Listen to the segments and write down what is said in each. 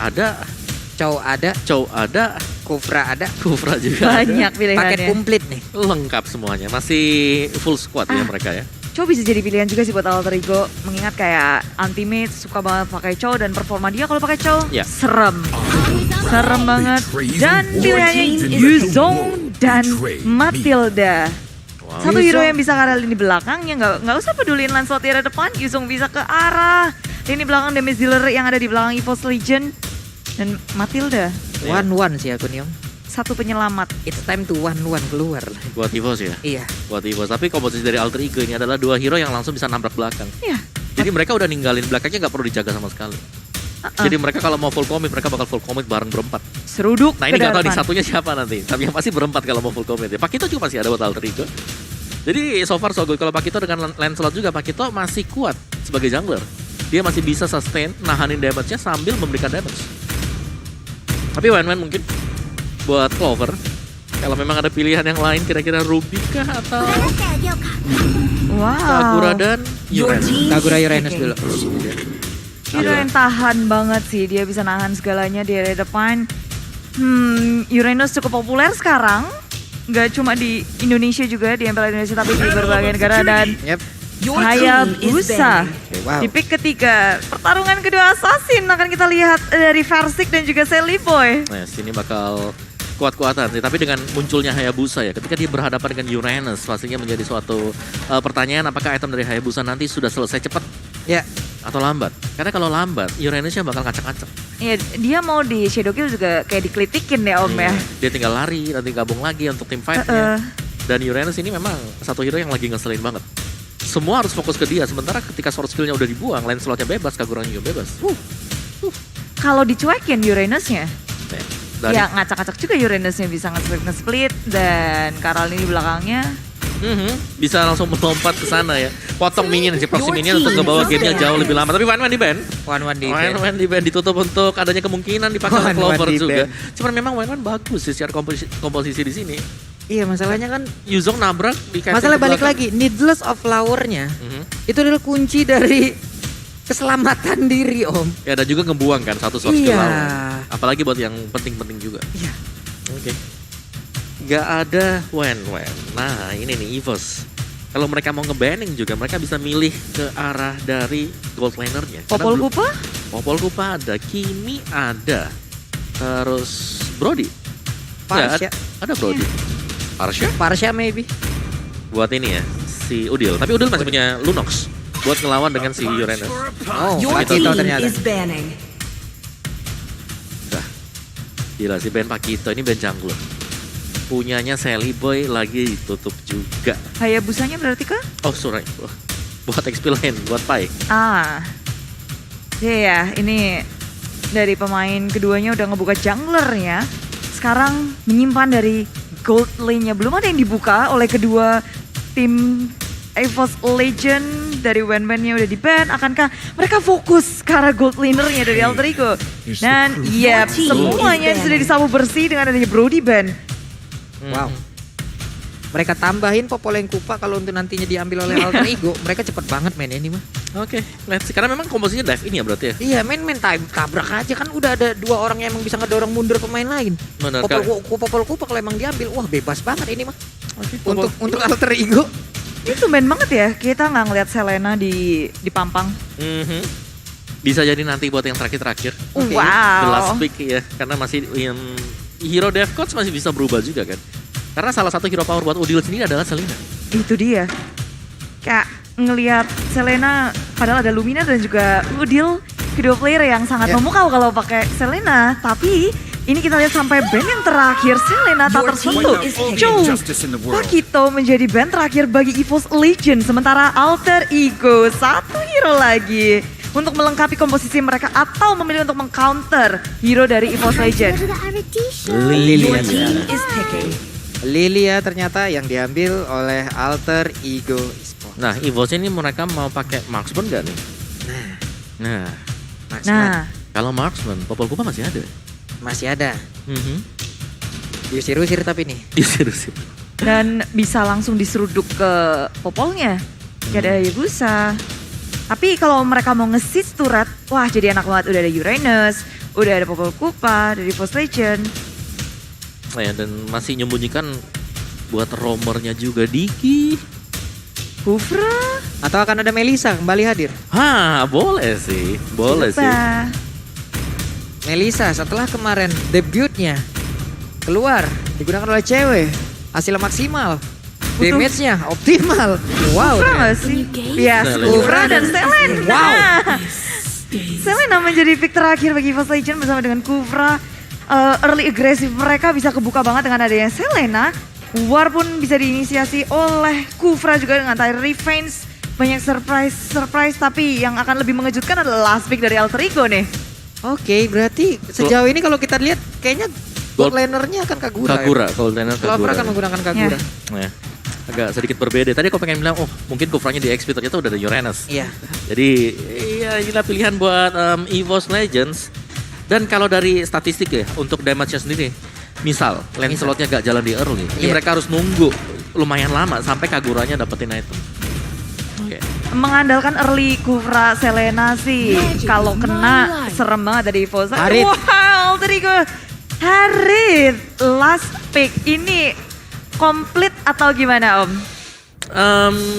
ada, Chow ada, Chow ada, Kufra ada. Kufra juga Banyak ada. pilihannya. Paket komplit nih. Lengkap semuanya, masih full squad ya mereka ya. Chow bisa jadi pilihan juga sih buat alter ego. Mengingat kayak Ultimate suka banget pakai Chow dan performa dia kalau pakai Chow Ya. serem. Serem banget. Dan pilihannya Yuzong dan Matilda. Wow. Satu hero Yuzong. yang bisa ke arah lini belakang ya nggak usah peduliin Lancelot di arah depan. Yuzong bisa ke arah lini belakang damage dealer yang ada di belakang EVOS Legend. Dan Matilda, Ya. 1-1 sih aku nih Om. satu penyelamat. It's time to 1-1 keluar lah. Buat EVOS ya. Iya. Buat EVOS, tapi komposisi dari alter ego ini adalah dua hero yang langsung bisa nabrak belakang. Iya. Jadi mereka udah ninggalin belakangnya, nggak perlu dijaga sama sekali. Jadi mereka kalau mau full commit, mereka bakal full commit bareng berempat. Seruduk Nah ini ke nggak tahu nih depan. satunya siapa nanti. Tapi yang pasti berempat kalau mau full commit ya. Pakito juga masih ada buat alter ego. Jadi so far so good. Kalau Pakito dengan Lancelot juga, Pakito masih kuat sebagai jungler. Dia masih bisa sustain, nahanin damage-nya sambil memberikan damage. Tapi Wen mungkin buat Clover, kalau memang ada pilihan yang lain, kira-kira Ruby kah atau Wow. Kagura dan Uranus? Kagura Uranus dulu. Hero yang tahan banget sih, dia bisa nahan segalanya di area depan. Uranus cukup populer sekarang. Gak cuma di Indonesia juga, di MPL Indonesia, tapi di berbagai negara. Dan Yep. Hayabusa Wow. di pick ketiga. Pertarungan kedua Assassin akan kita lihat dari Versik dan juga Sally Boy. Nah, sini bakal kuat-kuatan sih. Tapi dengan munculnya Hayabusa ya, ketika dia berhadapan dengan Uranus, pastinya menjadi suatu pertanyaan apakah item dari Hayabusa nanti sudah selesai cepat Ya. atau lambat. Karena kalau lambat, Uranusnya bakal ngacak-ngacak. Iya, dia mau di Shadow Kill juga kayak dikelitikin ya Om ya. Dia tinggal lari, nanti gabung lagi untuk tim fight-nya. Dan Uranus ini memang satu hero yang lagi ngeselin banget. Semua harus fokus ke dia, sementara ketika sword skill-nya udah dibuang, Lancelot-nya bebas, Kaguranya juga bebas. Kalau dicuekin Uranusnya, Dari, ya ngacak-ngacak juga Uranusnya bisa nge-split dan Karal ini belakangnya. bisa langsung melompat ke sana ya. Potong minion sih, proxy minion untuk ngebawa gamenya jauh lebih lama. Tapi Wan di band. 1-1 di band. Wan di band ditutup untuk adanya kemungkinan dipakai oleh 1-1 Clover di juga. band. Cuman memang Wan bagus sih secara komposisi di sini. Iya, masalahnya kan Yuzong nabrak di masalah balik lagi, needless of flower-nya itu adalah kunci dari keselamatan diri Om. Ya dan juga ngebuang kan satu sword skill Iya. lawan. Apalagi buat yang penting-penting juga. Iya. Oke. Gak ada Wen. Nah ini nih EVOS. Kalau mereka mau nge-banning juga mereka bisa milih ke arah dari gold laner-nya. Karena Popol belum- Kupa? Popol Kupa ada, Kimi ada. Terus Brody. Parsha. Ya, ada Brody. Parsha? Parsha maybe. Buat ini ya, si Udil. Tapi Udil masih punya Lunox. Buat ngelawan dengan si Uranus. Oh, Your Pakito team ternyata. Dah. Gila si band Pakito ini band jungler. Punyanya Sally Boy lagi ditutup juga. Hayabusanya berarti kah? Oh sorry. Wah, buat XP lain, buat Pai. Ya, ini dari pemain keduanya udah ngebuka junglernya. Sekarang menyimpan dari gold lane-nya. Belum ada yang dibuka oleh kedua tim EVOS Legend. Dari Wen-Wen-nya udah di-ban. Akankah mereka fokus ke arah gold laner-nya dari Alter Ego? Dan iya, semuanya sudah disapu bersih dengan adanya Brody ban. Wow. Mereka tambahin Popoleng Kupa kalau untuk nantinya diambil oleh Alter Ego, mereka cepet banget main ini mah. Oke, let's see. Karena memang komposisinya dive ini ya berarti ya. Iya, main tabrak aja kan udah ada dua orang yang emang bisa ngedorong mundur pemain lain. Benar Popol Kupa kalau emang diambil, wah bebas banget ini mah. Oke, Untuk Alter Ego. Itu main banget ya, kita nggak ngeliat Selena di pampang. Bisa jadi nanti buat yang terakhir-terakhir. Oke. The last Wow. pick ya. Karena masih hero dev coach masih bisa berubah juga kan. Karena salah satu hero power buat Udil sendiri adalah Selena. Itu dia. Kayak ngelihat Selena, padahal ada Lumina dan juga Udil, kedua player yang sangat Ya. memukau kalau pakai Selena. Tapi ini kita lihat sampai band yang terakhir, Selena tak tersentuh. Pakito menjadi band terakhir bagi EVOS Legend. Sementara Alter Ego, satu hero lagi untuk melengkapi komposisi mereka atau memilih untuk mengcounter hero dari EVOS Legend. Lilia ternyata yang diambil oleh Alter Ego Esports. Nah, EVOS ini mereka mau pakai marksman gak nih? Nah, Nah, kalau marksman, Popol Kupa masih ada. masih ada. Diusir-usir tapi nih. Serius. dan bisa langsung diseruduk ke popolnya. Gak ada Hayabusa. Tapi kalau mereka mau nge-siege turret, wah jadi enak banget. Udah ada Uranus, udah ada Popol Kupa dari EVOS Legend. Ya, dan masih menyembunyikan buat romernya juga Diki. Kufra. Atau akan ada Melisa kembali hadir? Hah, boleh sih. Boleh sih. Coba. Melisa setelah kemarin debutnya keluar digunakan oleh cewek, hasilnya maksimal, damage-nya optimal. Wow. Kufra nggak sih? Yes, Selena. Kufra dan Selena. Wow. Selena menjadi pick terakhir bagi EVOS Legend bersama dengan Kufra. Early agresif mereka bisa kebuka banget dengan adanya Selena. War pun bisa diinisiasi oleh Kufra juga dengan Tyler Revenge. Banyak surprise, tapi yang akan lebih mengejutkan adalah last pick dari Alter Ego nih. Oke, berarti sejauh ini kalau kita lihat kayaknya gold laner-nya akan Kagura. Kagura, kalau Dana Clover Kagura. akan menggunakan Kagura. Ya, agak sedikit berbeda. Tadi aku pengen bilang, oh mungkin Kufranya di XP ternyata udah ada Uranus. Iya. Jadi ya inilah pilihan buat EVOS Legends. Dan kalau dari statistik ya untuk damage-nya sendiri, misal Lancelot-nya gak jalan di early, ini Iya. mereka harus nunggu lumayan lama sampai Kaguranya dapetin item. Oke. Mengandalkan early Kufra Selena sih, kalau kena serem banget dari EVOS. Harit. Wow, Alter Ego. Harit, last pick ini komplit atau gimana Om?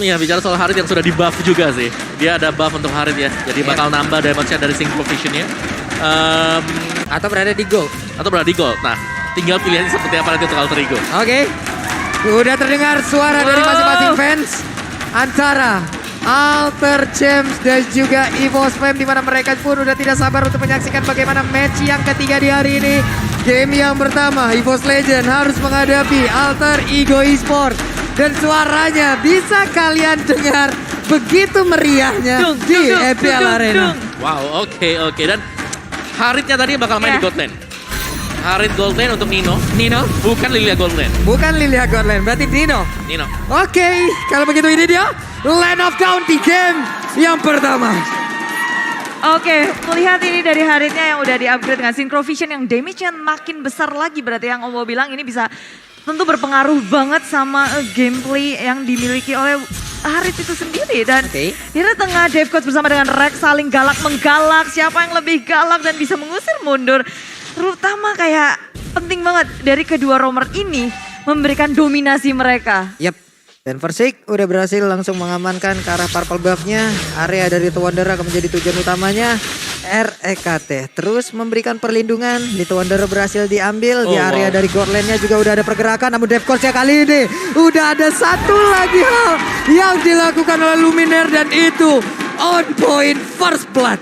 Ya bicara soal Harit yang sudah di buff juga sih. Dia ada buff untuk Harit ya. Jadi Iya. bakal nambah damage-nya dari Synchro Vision-nya. Atau berada di gold. Atau berada di gold. Nah, tinggal pilihannya seperti apa nanti untuk Alter Ego. Oke. Udah terdengar suara dari masing-masing fans antara Alter James dan juga EVOS Fame, di mana mereka pun udah tidak sabar untuk menyaksikan bagaimana match yang ketiga di hari ini. Game yang pertama, EVOS Legend harus menghadapi Alter Ego Esports, dan suaranya bisa kalian dengar begitu meriahnya Dung, di dung, dung, EPL dung, Arena. dung. Wow, oke. Dan Haritnya tadi bakal main Ya. di gold lane. Harit gold lane untuk Nino. Nino, Bukan Lilia gold lane. bukan Lilia Godland, berarti Nino. Nino. Oke, kalau begitu ini dia Land of County game yang pertama. Oke, melihat ini dari Haritnya yang udah di-upgrade dengan Synchro Vision yang damage-nya makin besar lagi, berarti yang Om Bo bilang ini bisa tentu berpengaruh banget sama gameplay yang dimiliki oleh Harit itu sendiri. Dan Oke. di tengah Dave Coach bersama dengan Rex saling galak menggalak, siapa yang lebih galak dan bisa mengusir mundur. Terutama kayak penting banget dari kedua romer ini memberikan dominasi mereka. Yap. Dan Versik udah berhasil langsung mengamankan ke arah purple buff-nya. Area dari The Wanderer akan menjadi tujuan utamanya. REKT terus memberikan perlindungan. Little Wanderer berhasil diambil. Di Oh, area wow. dari gold lane-nya juga udah ada pergerakan. Namun Dave Coach kali ini udah ada satu lagi hal yang dilakukan oleh Luminaire, dan itu on point first blood.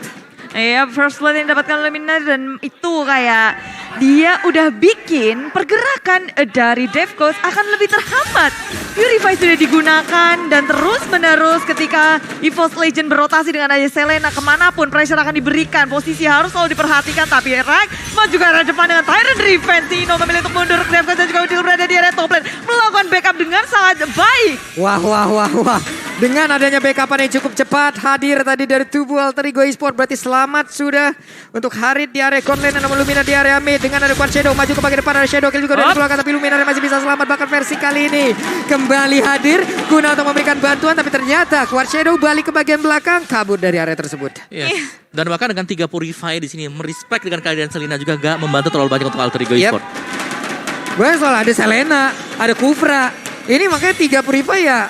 Iya, first blood yang didapatkan oleh Minar, dan itu kayak dia udah bikin pergerakan dari Devcos akan lebih terhambat. Purify sudah digunakan dan terus menerus ketika EVOS Legend berotasi dengan aja Selena kemanapun pressure akan diberikan. Posisi harus selalu diperhatikan, tapi Rack maju ke arah depan dengan Tyrant Revenge. Tino memilih untuk mundur, Devcos dan juga Udil berada di area top lane melakukan backup dengan sangat baik. Wah. Dengan adanya backupan yang cukup cepat hadir tadi dari tubuh Alter Ego Esports, berarti selamat sudah untuk Harit di area gold lane, namun Lumina di area mid dengan ada Quad Shadow maju ke bagian depan, ada Shadow Kill juga dari belakang, tapi Lumina masih bisa selamat. Bahkan versi kali ini kembali hadir guna untuk memberikan bantuan, tapi ternyata Quad Shadow balik ke bagian belakang, kabur dari area tersebut. Yes. Dan bahkan dengan 3 Purify di sini merespek dengan keadaan Selena juga gak membantu terlalu banyak untuk Alter Ego Yep. Esports. Bahkan soal ada Selena, ada Kufra, ini makanya 3 Purify ya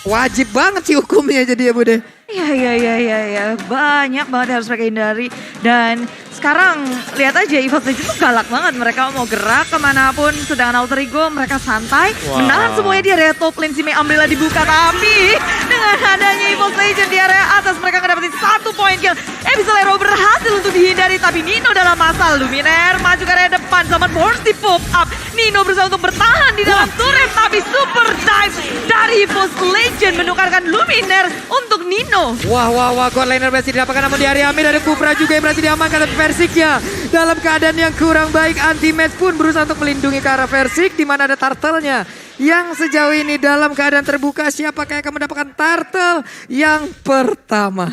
wajib banget sih hukumnya jadi ya Bude. Iya. Banyak banget yang harus mereka hindari. Dan sekarang lihat aja EVOS Legends tuh galak banget. Mereka mau gerak kemanapun. Sedangkan Alter Ego mereka santai. Wow. Menahan semuanya di area top lane. Si Mei Umbrella dibuka. Tapi dengan adanya EVOS Legends di area atas mereka ngedapetin 1 poin kill. Episolero berhasil untuk dihindari. Tapi Nino dalam masalah. Luminaire maju ke area depan. Zaman Force di pop up. Nino berusaha untuk bertahan di dalam turret. Tapi super dive dari EVOS Legends menukarkan Luminaire untuk Nino. Wah, gold laner berhasil didapatkan, namun di area mid ada Kufra juga yang berhasil diamankan, tapi Versiknya dalam keadaan yang kurang baik. Anti-match pun berusaha untuk melindungi ke arah Versik, di mana ada Turtle-nya yang sejauh ini dalam keadaan terbuka. Siapakah yang akan mendapatkan Turtle yang pertama?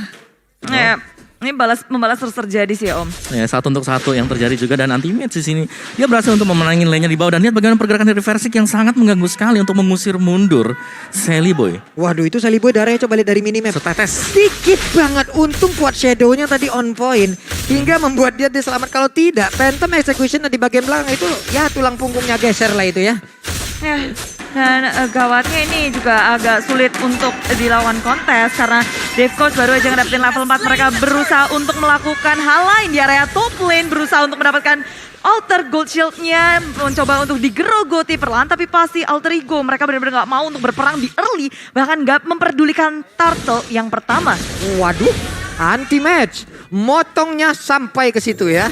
Ya, Ini membalas terus terjadi sih ya Om. Ya, 1 untuk 1 yang terjadi juga dan anti-match di sini. Dia berhasil untuk memenangi lane-nya di bawah dan lihat bagaimana pergerakan dari Versik yang sangat mengganggu sekali untuk mengusir mundur Sally Boy. Waduh, itu Sally Boy darahnya coba lihat dari minimap. Setetes. Sedikit banget, untung kuat shadownya tadi on point. Hingga membuat dia diselamat. Kalau tidak, Phantom Execution di bagian belakang itu ya tulang punggungnya geser lah itu ya. Ya, dan gawatnya ini juga agak sulit untuk dilawan kontes karena Dave Coach baru aja ngedapetin level 4. Mereka berusaha untuk melakukan hal lain di area top lane, berusaha untuk mendapatkan Alter Gold Shield-nya, mencoba untuk digerogoti perlahan tapi pasti Alter Ego. Mereka benar-benar gak mau untuk berperang di early, bahkan gak memperdulikan Turtle yang pertama. Waduh, anti-match. Motongnya sampai ke situ ya.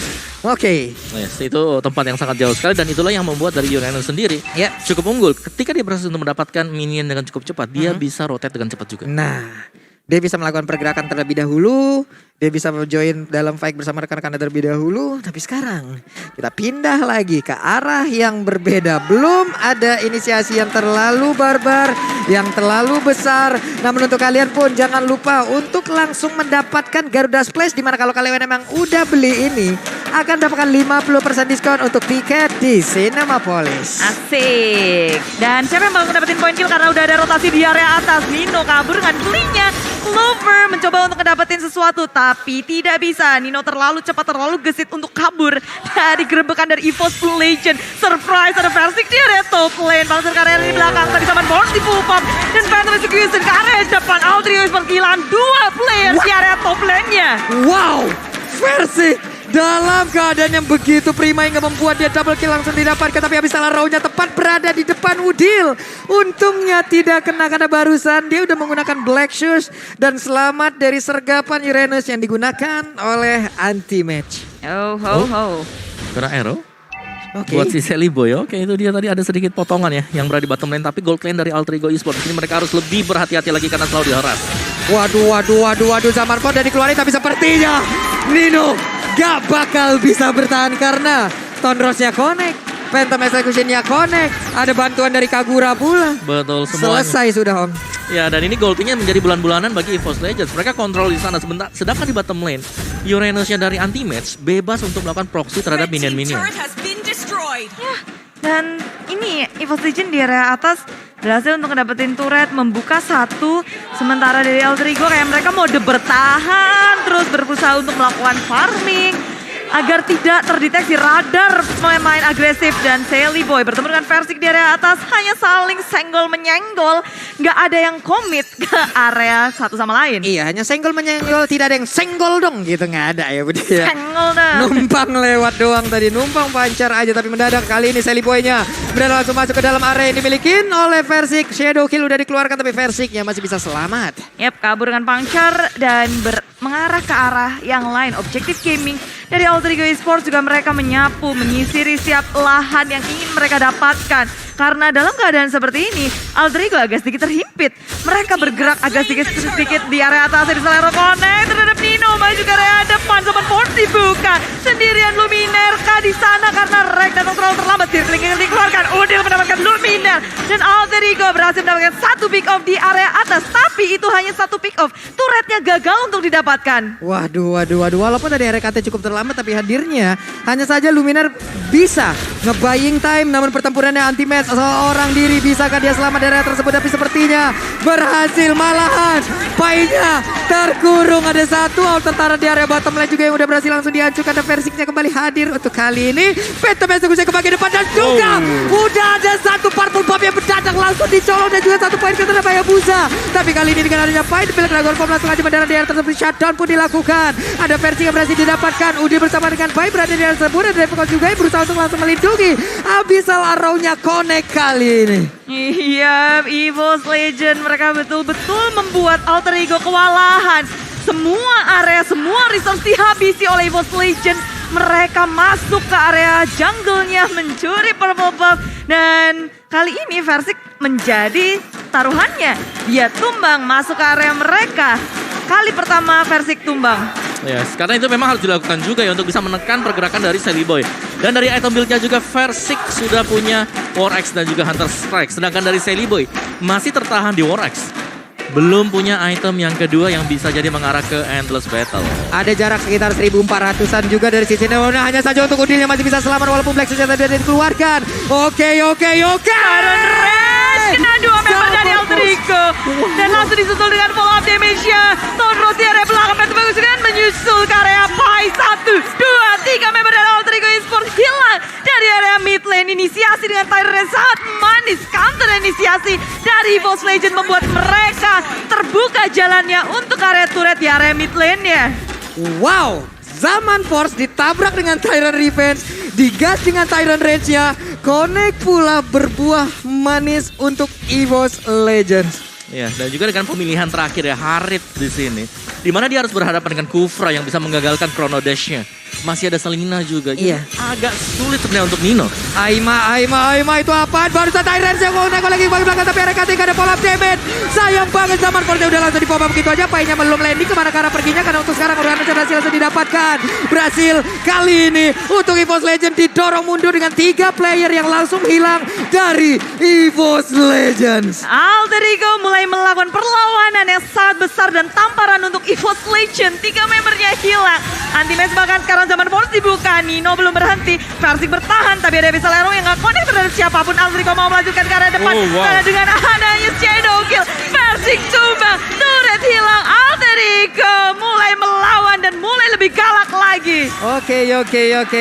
Oke. Yes, itu tempat yang sangat jauh sekali dan itulah yang membuat dari Uranus sendiri Ya. cukup unggul. Ketika dia berhasil untuk mendapatkan minion dengan cukup cepat, dia bisa rotate dengan cepat juga. Nah, dia bisa melakukan pergerakan terlebih dahulu. Dia bisa join dalam fight bersama rekan-rekannya terlebih dahulu. Tapi sekarang kita pindah lagi ke arah yang berbeda. Belum ada inisiasi yang terlalu barbar, yang terlalu besar. Namun untuk kalian pun jangan lupa untuk langsung mendapatkan Garuda Splash. Dimana kalau kalian memang udah beli ini, akan dapatkan 50% diskon untuk tiket di Cinemapolis. Asik. Dan siapa yang bakal dapetin poin kill karena udah ada rotasi di area atas. Nino kabur dengan clean-nya. Clover mencoba untuk ngedapetin sesuatu tapi tidak bisa. Nino terlalu cepat, terlalu gesit untuk kabur dari gerebekan dari EVOS Legend. Surprise, ada Versik di area top lane. Bangsa karir di belakang tadi sama Born di pull up. Dan Phantom Execution ke area depan. Aldrius pengkilan 2 player di area top lane-nya. Wow, Versik dalam keadaan yang begitu prima hingga membuat dia double kill langsung didapatkan. Tapi habis salah round-nya tepat berada di depan Udil. Untungnya tidak kena karena barusan dia udah menggunakan Black Shoes. Dan selamat dari sergapan Uranus yang digunakan oleh anti-match. Oh ho ho. Kena arrow. Oke. Buat si Sally Boy, oke itu dia tadi ada sedikit potongan ya yang berada di bottom lane. Tapi gold lane dari Alter Ego Esports ini mereka harus lebih berhati-hati lagi karena selalu diharas. Waduh. Zaman Pod udah dikeluarin tapi sepertinya Nino gak bakal bisa bertahan karena Tonrosnya connect. Phantom Execution-nya connect. Ada bantuan dari Kagura pula. Betul semuanya. Selesai sudah Om. Ya dan ini goldingnya menjadi bulan-bulanan bagi EVOS Legends. Mereka kontrol di sana sedangkan di bottom lane Uranusnya dari anti-match bebas untuk melakukan proxy terhadap minion-minion. Dan ini EVOS Legend di area atas berhasil untuk ngedapetin turret, membuka 1. Sementara dari Alter Ego kayak mereka mode bertahan, terus berusaha untuk melakukan farming. Agar tidak terdeteksi radar pemain agresif dan Sally Boy bertemu dengan Versik di area atas hanya saling senggol menyenggol. Nggak ada yang komit ke area satu sama lain. Iya, hanya senggol menyenggol, tidak ada yang senggol dong gitu, nggak ada ya Budi ya. Senggol dah. Numpang lewat doang tadi, numpang pancar aja tapi mendadak kali ini Sally Boy-nya benar langsung masuk ke dalam area yang dimiliki oleh Versik. Shadow Kill udah dikeluarkan tapi Versiknya masih bisa selamat. Yap, kabur dengan pancar dan mengarah ke arah yang lain. Objektif gaming dari Alter Ego Esports juga mereka menyapu, menyisiri setiap lahan yang ingin mereka dapatkan. Karena dalam keadaan seperti ini, Alter Ego agak sedikit terhimpit. Mereka bergerak agak sedikit di area atas di Salero Connect terhadap Nino. Maju ke area depan, Sobat Force dibuka. Sendirian Luminerka di sana karena Rek datang terlalu terlambat. Dirkling yang dikeluarkan, Udil mendapatkan Luminer. Dan Alter Ego berhasil mendapatkan 1 pick off di area atas. Tapi itu hanya 1 pick off. Turretnya gagal untuk didapatkan. Waduh. Walaupun tadi RKT cukup terlambat tapi hadirnya hanya saja Luminar bisa nge-buying time. Namun pertempurannya anti-match. Seorang diri, bisakah dia selamat dari area tersebut? Tapi sepertinya berhasil, malahan Painya terkurung. Ada 1 tentara di area bottom lane juga yang udah berhasil langsung dihancurkan. Dan Versiknya kembali hadir untuk kali ini. Phantom Execution ke bagian depan dan juga udah ada 1 purple bomb yang mendadak langsung dicolong. Dan juga 1 poin ke terhadap Hayabusa. Tapi kali ini dengan adanya fight, Pilek Dragon Form langsung aja mendarat di area tersebut. Shutdown pun dilakukan. Ada Versik yang berhasil didapatkan. Udi bersama dengan Pai berada di area tersebut. Ada Devil juga yang berusaha untuk langsung melindungi. Abyssal Arrow-nya connect kali ini. Iya, EVOS Legend mereka betul-betul membuat Alter Ego kewalahan. Semua area, semua resource dihabisi oleh EVOS Legend. Mereka masuk ke area jungle-nya mencuri purple buff. Dan kali ini Versik menjadi taruhannya. Dia tumbang masuk ke area mereka. Kali pertama Versik tumbang. Yes, karena itu memang harus dilakukan juga ya untuk bisa menekan pergerakan dari Sally Boy. Dan dari item build-nya juga Versik sudah punya War Axe dan juga Hunter Strike. Sedangkan dari Sally Boy masih tertahan di War Axe. belum punya item yang kedua yang bisa jadi mengarah ke Endless Battle. Ada jarak sekitar 1400-an juga dari sisi Neona. Hanya saja untuk Udin yang masih bisa selamat walaupun Black senjata dia dikeluarkan. Oke. Iron Rash kena 2 member dari Alter Ego. Dan langsung disusul dengan follow up damage-nya. Sound Rose di area belakang Pet bagus dengan menyusul ke area Pai. 1, 2, 3 member dari Alter Ego Esports hilang dari area mid lane. Inisiasi dengan Tyrant yang sangat manis. Counter inisiasi dari EVOS Legend membuat mereka terbuka jalannya untuk area turret di area mid lane-nya. Wow, Zaman Force ditabrak dengan Tyrant Revenge, digas dengan Tyrant Rage-nya, Connect pula berbuah manis untuk EVOS Legends. Ya, dan juga dengan pemilihan terakhir ya, Harit di sini. Di mana dia harus berhadapan dengan Kufra yang bisa menggagalkan Chrono Dash-nya. Masih ada Selina juga. Iya. Agak sulit sebenarnya untuk Nino. Aima itu apaan? Barusan Tyrant yang mau nengok lagi bagi belakang tapi RKT gak ada follow up damage. Sayang banget Zaman Force udah langsung di pop up begitu aja. Painnya belum landing kemana ke arah perginya karena untuk sekarang udah berhasil langsung didapatkan. Berhasil kali ini untuk EVOS Legend didorong mundur dengan 3 player yang langsung hilang dari EVOS Legends. Alter Ego mulai melakukan perlawanan yang sangat besar dan tamparan untuk EVOS Legend. 3 membernya hilang. Anti-match bahkan sekarang Zaman Force dibuka. Nino belum berhenti. Versik bertahan tapi ada Bisalero yang gak connect terhadap siapapun. Alter Ego mau melanjutkan ke arah depan. Karena dengan adanya shadow kill. Versik tumbang. Turret hilang. Alter Ego mulai melawan dan mulai lebih galak lagi. Oke.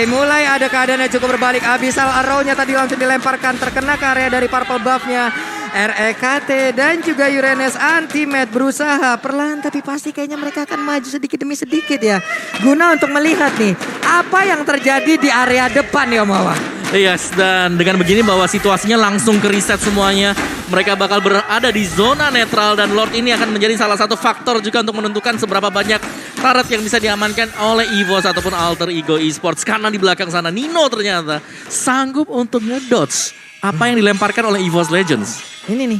Mulai ada keadaannya cukup berbalik. Abyssal Arrow-nya tadi langsung dilemparkan. Terkena ke area dari purple buff-nya. REKT dan juga Uranus Anti-Mat berusaha perlahan tapi pasti kayaknya mereka akan maju sedikit demi sedikit ya. Guna untuk melihat nih apa yang terjadi di area depan ya Mawa. Yes, dan dengan begini bahwa situasinya langsung ke reset semuanya. Mereka bakal berada di zona netral dan Lord ini akan menjadi salah satu faktor juga untuk menentukan seberapa banyak turret yang bisa diamankan oleh EVOS ataupun Alter Ego Esports. Karena di belakang sana Nino ternyata sanggup untuk ngedodge apa yang dilemparkan oleh EVOS Legends. Ini nih,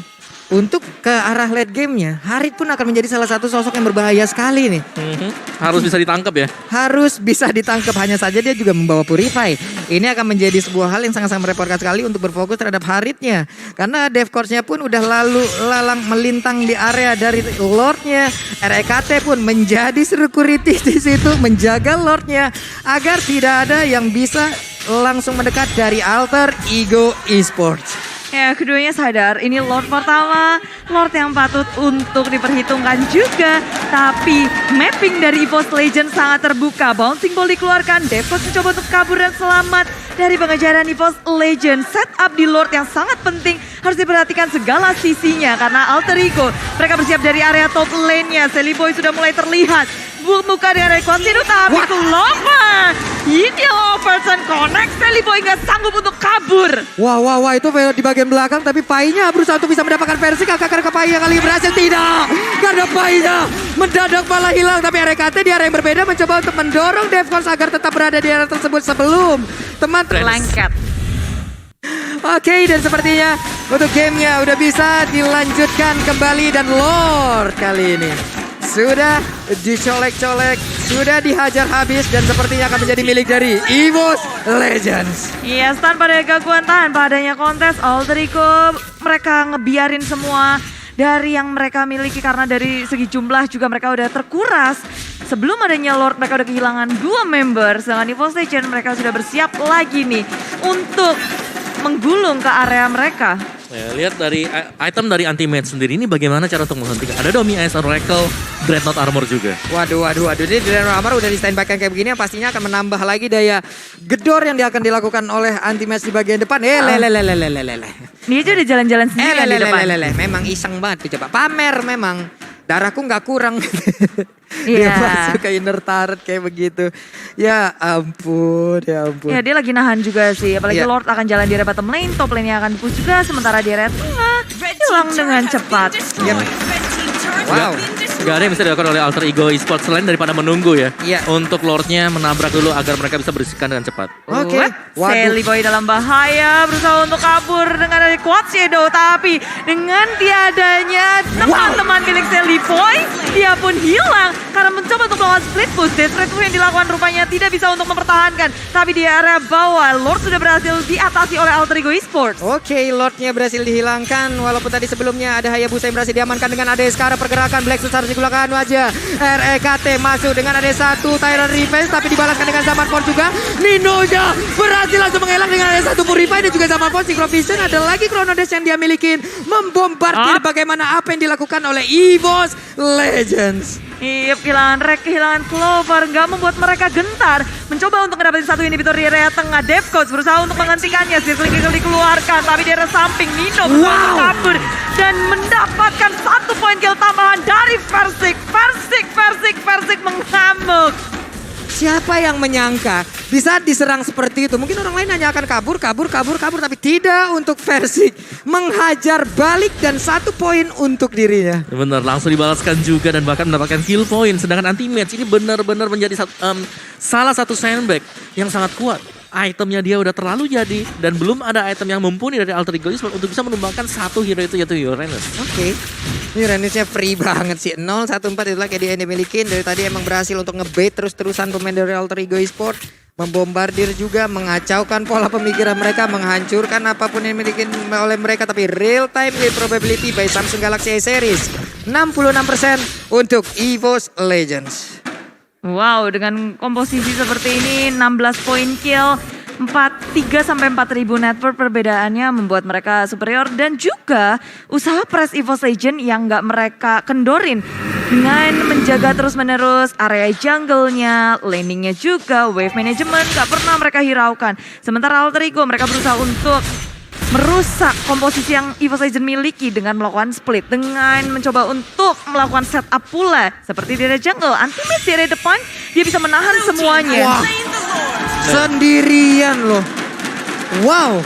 untuk ke arah late gamenya, Harit pun akan menjadi salah satu sosok yang berbahaya sekali nih. Harus bisa ditangkap ya. Harus bisa ditangkap, hanya saja dia juga membawa Purify. Ini akan menjadi sebuah hal yang sangat-sangat merepotkan sekali untuk berfokus terhadap Haritnya. Karena Dev Course-nya pun udah lalu lalang melintang di area dari Lord-nya. REKT pun menjadi security di situ, menjaga Lord-nya agar tidak ada yang bisa langsung mendekat dari Alter Ego Esports. Ya, keduanya sadar ini Lord pertama, Lord yang patut untuk diperhitungkan juga. Tapi mapping dari EVOS Legends sangat terbuka. Bouncing ball dikeluarkan, Devos mencoba untuk kabur dan selamat dari pengejaran EVOS Legends. Setup di Lord yang sangat penting, harus diperhatikan segala sisinya. Karena Alter Ego, mereka bersiap dari area top lane-nya. Sally Boy sudah mulai terlihat. Buka dengan Rekonsidu tapi itu Lova. Ini Loverson connect. Sally Boy gak sanggup untuk kabur. Wah, itu di bagian belakang tapi Painya berusaha untuk bisa mendapatkan versi kakak ke Pai yang kali berhasil tidak. Karena Painya mendadak malah hilang tapi RKT di area yang berbeda mencoba untuk mendorong Devcons agar tetap berada di area tersebut sebelum teman Lengket. Oke, dan sepertinya untuk gamenya udah bisa dilanjutkan kembali dan Lord kali ini sudah dicolek-colek, sudah dihajar habis dan sepertinya akan menjadi milik dari EVOS Legends. Iya, tanpa ada gangguan tanpa adanya kontes, Alter Ego mereka ngebiarin semua dari yang mereka miliki karena dari segi jumlah juga mereka udah terkuras. Sebelum adanya Lord mereka udah kehilangan 2 member, sedangkan EVOS Legends mereka sudah bersiap lagi nih untuk menggulung ke area mereka. Ya, lihat dari item dari Anti-Mage sendiri ini bagaimana cara untuk menghentikan. Ada Domi Ice Oracle, Dreadnought Armor juga. Waduh. Ini Dreadnought Armor udah di standby kayak begini yang pastinya akan menambah lagi daya gedor yang akan dilakukan oleh Anti-Mage di bagian depan. Lele. Dia aja udah jalan-jalan sendiri di depan. Memang iseng banget tuh, coba pamer memang. Darahku nggak kurang. Iya. Dia masuk ke inner turret kayak begitu. Ya ampun. Ya dia lagi nahan juga sih. Apalagi Iya. Lord akan jalan di area bottom lane. Top lane-nya akan push juga. Sementara di area tengah hilang dengan cepat. Wow. Gak ada yang bisa dilakukan oleh Alter Ego Esports selain daripada menunggu ya. Iya. Untuk Lordnya menabrak dulu agar mereka bisa bersihkan dengan cepat. Oke. Waduh. Sally Boy dalam bahaya, berusaha untuk kabur dengan ada Quad Shadow. Tapi dengan tiadanya teman-teman milik Sally Boy, dia pun hilang karena mencoba untuk melawan split push. Desperate push yang dilakukan rupanya tidak bisa untuk mempertahankan. Tapi di area bawah, Lord sudah berhasil diatasi oleh Alter Ego Esports. Oke, Lordnya berhasil dihilangkan. Walaupun tadi sebelumnya ada Hayabusa yang berhasil diamankan dengan AD. Sekarang pergerakan Black Sus harus digunakan wajah. REKT masuk dengan AD1. Tyrant Revenge tapi dibalaskan dengan Zaman Force juga. Ninoja berhasil langsung mengelak dengan AD1 Purify dan juga Zaman Force. Vision ada lagi Chrono Dash yang dia miliki. Membombardir bagaimana apa yang dilakukan oleh EVOS Legends. Iya, kehilangan Rek, kehilangan Clover, nggak membuat mereka gentar. Mencoba untuk mendapatkan satu inhibitor di area tengah. Devcoach berusaha untuk menghentikannya. Circling dikeluarkan, tapi di area samping Nino berusaha kabur. Dan mendapatkan 1 poin kill tambahan dari Versik. Versik mengamuk. Siapa yang menyangka di saat diserang seperti itu, mungkin orang lain hanya akan kabur, tapi tidak untuk Versik. Menhajar balik dan 1 poin untuk dirinya. Bener, langsung dibalaskan juga dan bahkan mendapatkan kill point. Sedangkan anti-match ini benar-benar menjadi salah satu sandbag yang sangat kuat. Itemnya dia udah terlalu jadi dan belum ada item yang mumpuni dari Alter Ego Esports untuk bisa menumbangkan satu hero itu yaitu Uranus. Oke. Uranusnya free banget sih. 0-1-4 itulah kayak dia yang dimiliki. Dari tadi emang berhasil untuk ngebait terus-terusan pemain dari Alter Ego Esports. Membombardir juga, mengacaukan pola pemikiran mereka, menghancurkan apapun yang dimiliki oleh mereka. Tapi real time win probability by Samsung Galaxy A Series 66% untuk EVOS Legends. Wow, dengan komposisi seperti ini 16 poin kill, 3 sampai 4.000 network perbedaannya membuat mereka superior dan juga usaha press EVOS Legend yang nggak mereka kendorin dengan menjaga terus-menerus area jungle-nya, laning-nya juga, wave management nggak pernah mereka hiraukan. Sementara Alter Ego mereka berusaha untuk merusak komposisi yang EVOS Legend miliki dengan melakukan split, dengan mencoba untuk melakukan setup pula seperti di area jungle. Anti-match di area depan dia bisa menahan semuanya. Wah, sendirian loh. Wow,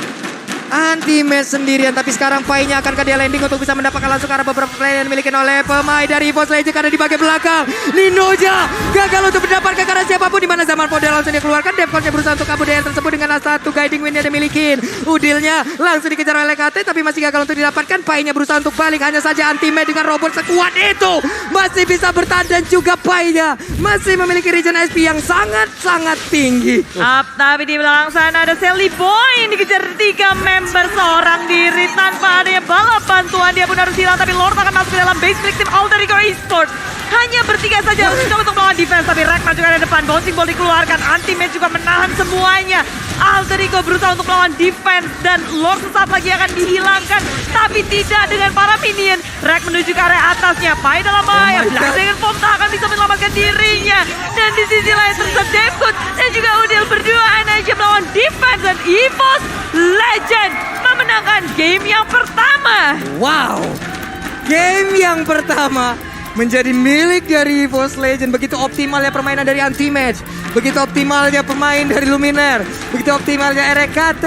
anti-match sendirian. Tapi sekarang Pai-nya akankah dia landing untuk bisa mendapatkan langsung karena beberapa play yang dimiliki oleh pemain dari EVOS Legends karena di bagian belakang. Ninoja gagal untuk mendapatkan karena siapapun di mana Zaman Force langsung dikeluarkan. Devcoach berusaha untuk kabur dari tersebut dengan satu guiding win yang dimiliki. Udilnya langsung dikejar oleh KT tapi masih gagal untuk didapatkan. Pai-nya berusaha untuk balik, hanya saja anti-match dengan robot sekuat itu masih bisa bertahan dan juga Pai-nya masih memiliki regen SP yang sangat-sangat tinggi. Tapi di belakang sana ada Sally Boy yang dikejar 3 member seorang diri tanpa adanya balap bantuan. Dia pun harus hilang tapi Lord akan masuk ke dalam base milik tim Alter Ego Esports. Hanya bertiga saja mencoba untuk melawan defense tapi Ragnar juga ada depan. Bouncing ball dikeluarkan, anti-match juga menahan semuanya. Alter Ego berusaha untuk melawan defense dan Lord sesaat lagi akan dihilangkan tapi tidak dengan para minion. Rag menuju ke area atasnya, Pai dalam bahaya. Black dengan Pom tak akan bisa menyelamatkan dirinya. Dan di sisi lain tersebut Devcoach dan juga Udil berduaan aja melawan defense dan EVOS Legend memenangkan game yang pertama. Wow, game yang pertama menjadi milik dari EVOS Legend. Begitu optimalnya permainan dari Anti-Match, begitu optimalnya pemain dari Luminaire, begitu optimalnya RKT,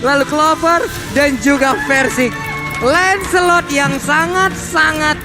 lalu Clover dan juga Versik. Lancelot yang sangat-sangat